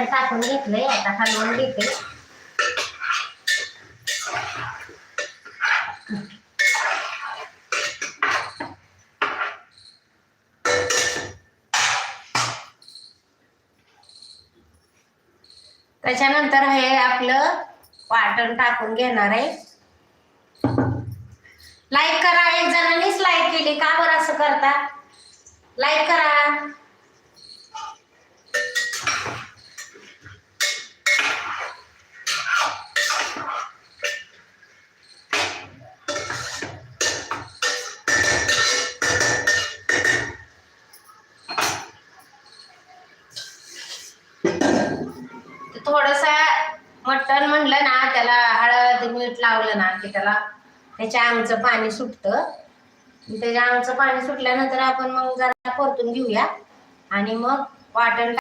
मटण टाकून घेतलंय, आता हलवून घेते. त्याच्यानंतर हे आपलं वाटण टाकून घेणार आहे. लाईक करा, एक जणांनीच लाईक केली, का बरं असं करता? लाईक करा. थोडस मटण म्हणलं ना, त्याला हळद मीठ लावलं ना की त्याला त्याच्या अंगचं पाणी सुटतं. त्याच्या अंगचं पाणी सुटल्यानंतर आपण मग जरा परतून घेऊया आणि मग वाटण